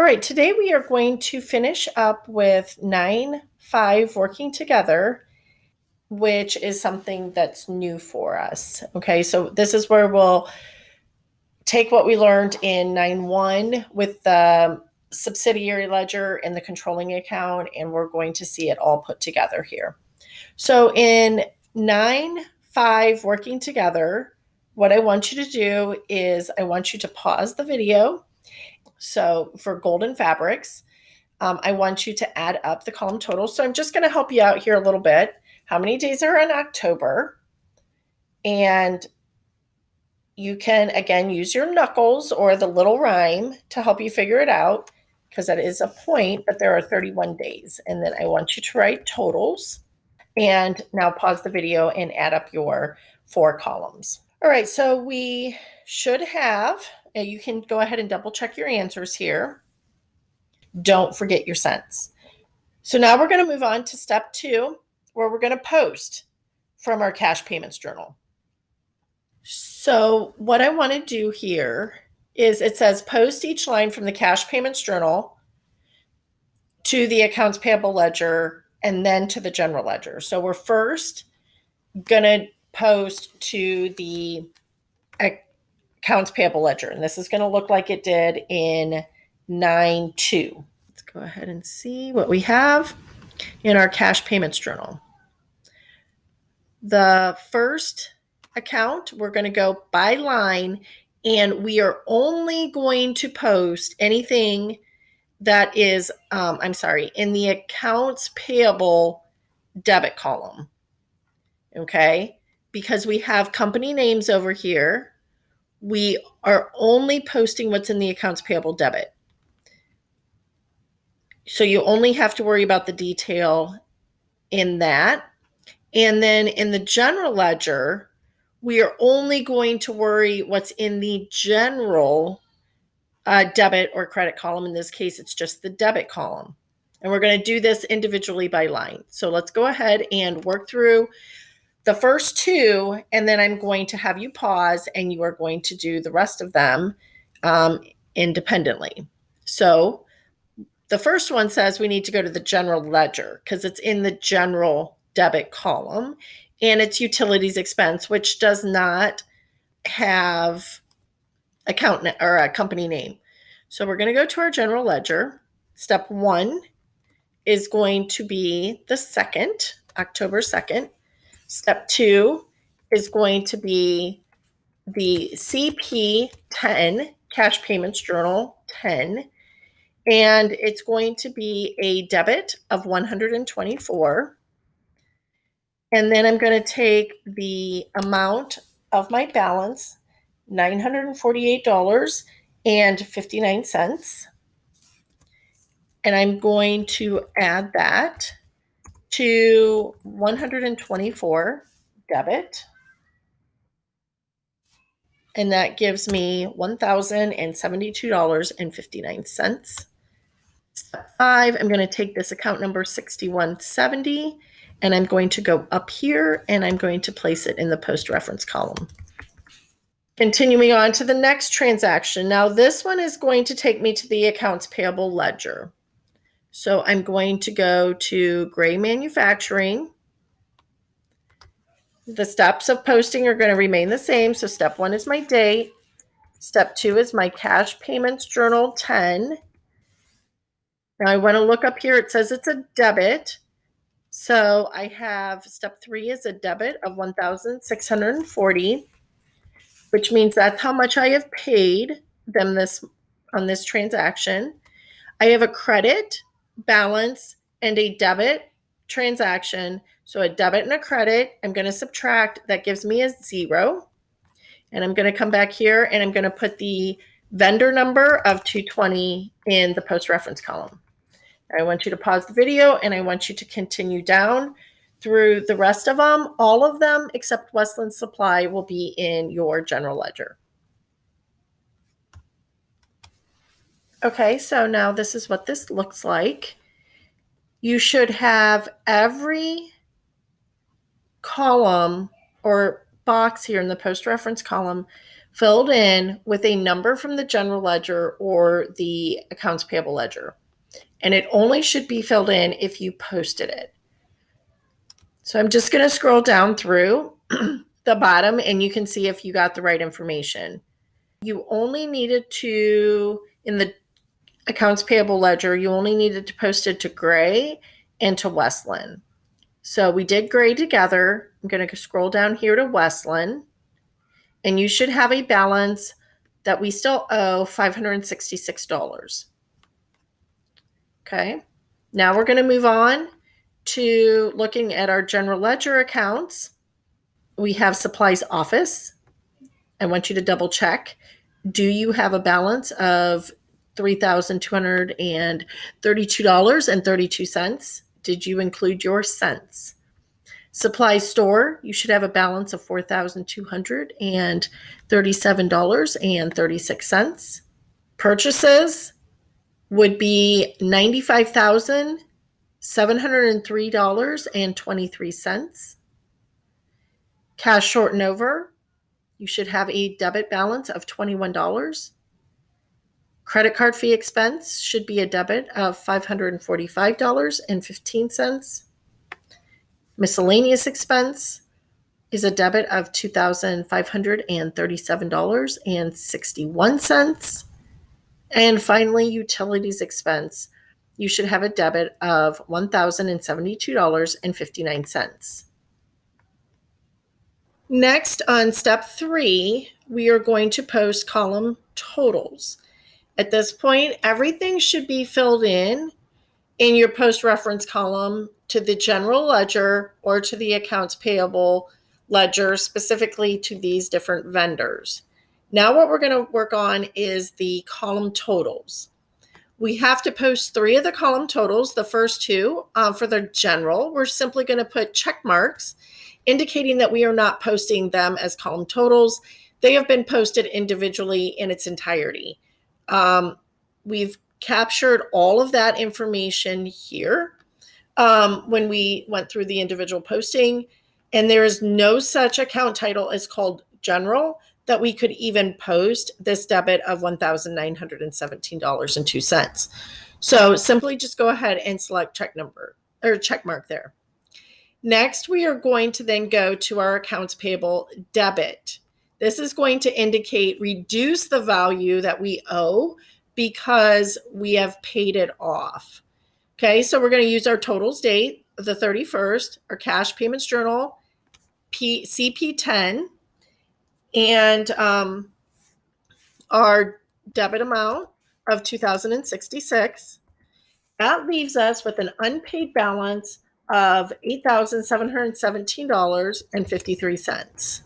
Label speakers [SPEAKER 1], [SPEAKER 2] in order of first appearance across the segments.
[SPEAKER 1] All right, today we are going to finish up with 9-5 working together, which is something that's new for us. Okay, so this is where we'll take what we learned in 9-1 with the subsidiary ledger and the controlling account, and we're going to see it all put together here. So in 9-5 working together, what I want you to do is I want you to pause the video. So for golden fabrics, I want you to add up the column totals. So I'm just going to help you out here a little bit. How many days are in October? And you can, again, use your knuckles or the little rhyme to help you figure it out, because that is a point, but there are 31 days. And then I want you to write totals. And now pause the video and add up your 4 columns. All right, so we should have, you can go ahead and double check your answers here. Don't forget your cents. So now we're going to move on to step 2, where we're going to post from our cash payments journal. So what I want to do here is it says post each line from the cash payments journal to the accounts payable ledger and then to the general ledger. So we're first going to post to the accounts payable ledger, and this is going to look like it did in 9-2. Let's go ahead and see what we have in our cash payments journal. The first account, we're going to go by line, and we are only going to post anything that is, in the accounts payable debit column. Okay, because we have company names over here, we are only posting what's in the accounts payable debit. So you only have to worry about the detail in that. And then in the general ledger, we are only going to worry what's in the general debit or credit column. In this case, it's just the debit column. And we're going to do this individually by line. So let's go ahead and work through the first 2, and then I'm going to have you pause and you are going to do the rest of them independently. So the first one says we need to go to the general ledger because it's in the general debit column, and it's utilities expense, which does not have account or a company name. So we're going to go to our general ledger. Step 1 is going to be the 2nd, October 2nd. Step 2 is going to be the CP 10, Cash Payments Journal 10, and it's going to be a debit of $124. And then I'm going to take the amount of my balance, $948.59, and I'm going to add that to 124 debit, and that gives me $1,072.59. Step 5, I'm going to take this account number 6170, and I'm going to go up here and I'm going to place it in the post reference column. Continuing on to the next transaction. Now this one is going to take me to the accounts payable ledger. So I'm going to go to Gray Manufacturing. The steps of posting are going to remain the same. So step 1 is my date. Step 2 is my cash payments journal 10. Now I want to look up here. It says it's a debit. So I have step 3 is a debit of $1,640, which means that's how much I have paid them on this transaction. I have a credit balance and a debit transaction. So a debit and a credit, I'm going to subtract. That gives me a 0. And I'm going to come back here and I'm going to put the vendor number of 220 in the post reference column. I want you to pause the video and I want you to continue down through the rest of them. All of them except Westland Supply will be in your general ledger. Okay, so now this is what this looks like. You should have every column or box here in the post reference column filled in with a number from the general ledger or the accounts payable ledger. And it only should be filled in if you posted it. So I'm just going to scroll down through the bottom and you can see if you got the right information. You only needed to, in the accounts payable ledger, you only needed to post it to Gray and to Westland. So we did Gray together. I'm going to scroll down here to Westland, and you should have a balance that we still owe $566. Okay. Now we're going to move on to looking at our general ledger accounts. We have supplies office. I want you to double check. Do you have a balance of $3,232.32? Did you include your cents? Supply store, you should have a balance of $4,237.36. Purchases would be $95,703.23. Cash short and over, you should have a debit balance of $21. Credit card fee expense should be a debit of $545.15. Miscellaneous expense is a debit of $2,537.61. And finally, utilities expense, you should have a debit of $1,072.59. Next, on step 3, we are going to post column totals. At this point, everything should be filled in your post reference column to the general ledger or to the accounts payable ledger, specifically to these different vendors. Now what we're going to work on is the column totals. We have to post 3 of the column totals. The first 2 for the general, we're simply going to put check marks indicating that we are not posting them as column totals. They have been posted individually in its entirety. We've captured all of that information here when we went through the individual posting, and there is no such account title as called general that we could even post this debit of $1,917.02. So simply just go ahead and select check number or check mark there. Next, we are going to then go to our accounts payable debit. This is going to indicate reduce the value that we owe because we have paid it off. Okay, so we're going to use our totals date, the 31st, our cash payments journal, CP10, and our debit amount of $2,066. That leaves us with an unpaid balance of $8,717.53.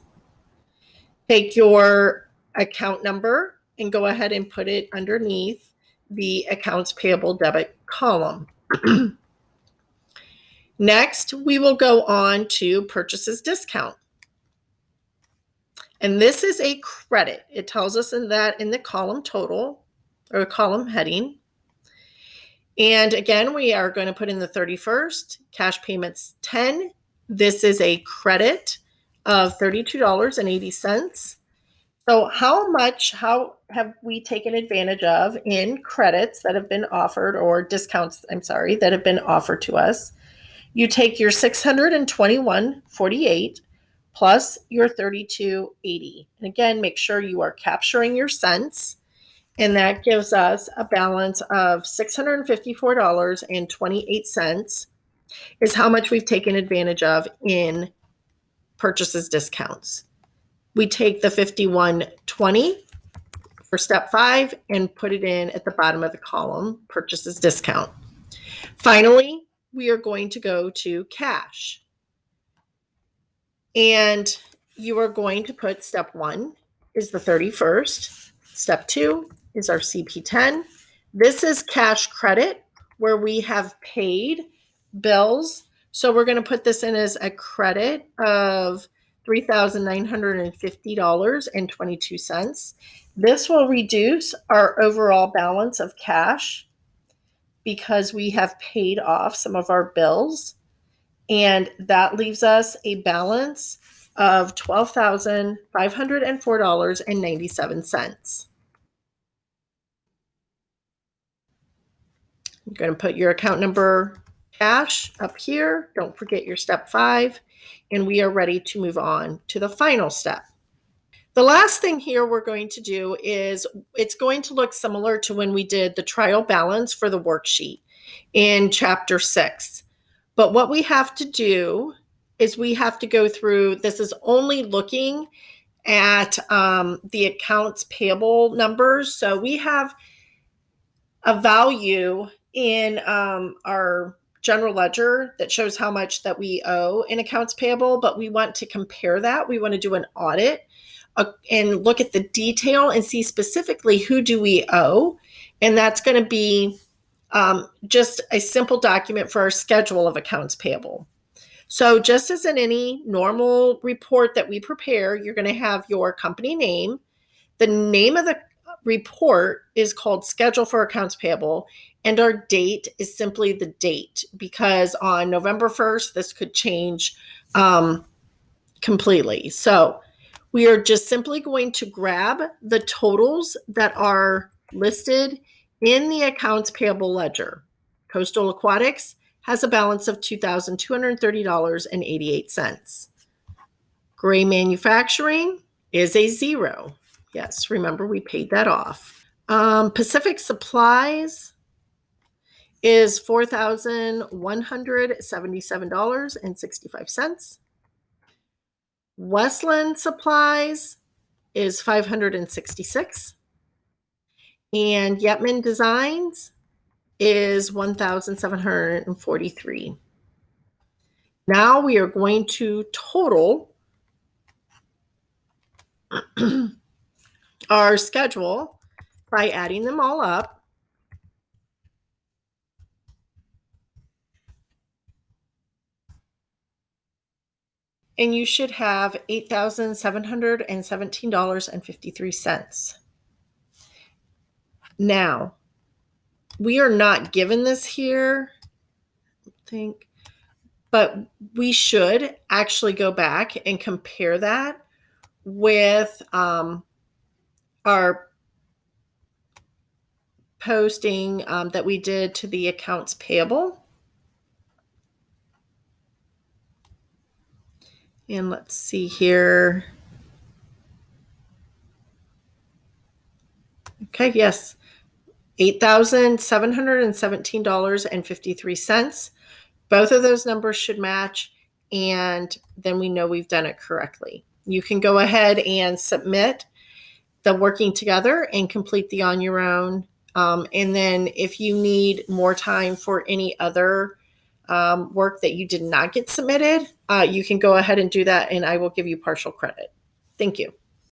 [SPEAKER 1] Take your account number and go ahead and put it underneath the accounts payable debit column. Next, we will go on to purchases discount. And this is a credit. It tells us in the column total or column heading. And again, we are going to put in the 31st, cash payments 10. This is a credit of $32.80. So how have we taken advantage of in credits that have been offered, or discounts, that have been offered to us? You take your $621.48 plus your $32.80. And again, make sure you are capturing your cents. And that gives us a balance of $654.28 is how much we've taken advantage of in purchases discounts. We take the $51.20 for step 5 and put it in at the bottom of the column, purchases discount. Finally, we are going to go to cash. And you are going to put step 1 is the 31st. Step 2 is our CP10. This is cash credit where we have paid bills. So we're going to put this in as a credit of $3,950.22. This will reduce our overall balance of cash because we have paid off some of our bills. And that leaves us a balance of $12,504.97. You're going to put your account number cash up here. Don't forget your step 5, and we are ready to move on to the final step. The last thing here we're going to do is it's going to look similar to when we did the trial balance for the worksheet in chapter 6. But what we have to do is we have to go through, this is only looking at the accounts payable numbers. So we have a value in our general ledger that shows how much that we owe in accounts payable, but we want to compare that. We want to do an audit and look at the detail and see specifically who do we owe. And that's going to be just a simple document for our schedule of accounts payable. So just as in any normal report that we prepare, you're going to have your company name. The name of the report is called Schedule for Accounts Payable, and our date is simply the date, because on November 1st, this could change completely. So we are just simply going to grab the totals that are listed in the accounts payable ledger. Coastal Aquatics has a balance of $2,230.88. Gray Manufacturing is a 0. Yes, remember we paid that off. Pacific Supplies is $4,177.65. Westland Supplies is $566. And Yetman Designs is $1,743. Now we are going to total our schedule by adding them all up. And you should have $8,717.53. Now, we are not given this here, I think, but we should actually go back and compare that with our posting that we did to the accounts payable. And let's see here. Okay, yes, $8,717.53. Both of those numbers should match, and then we know we've done it correctly. You can go ahead and submit the working together and complete the on your own. And then if you need more time for any other work that you did not get submitted, you can go ahead and do that, and I will give you partial credit. Thank you.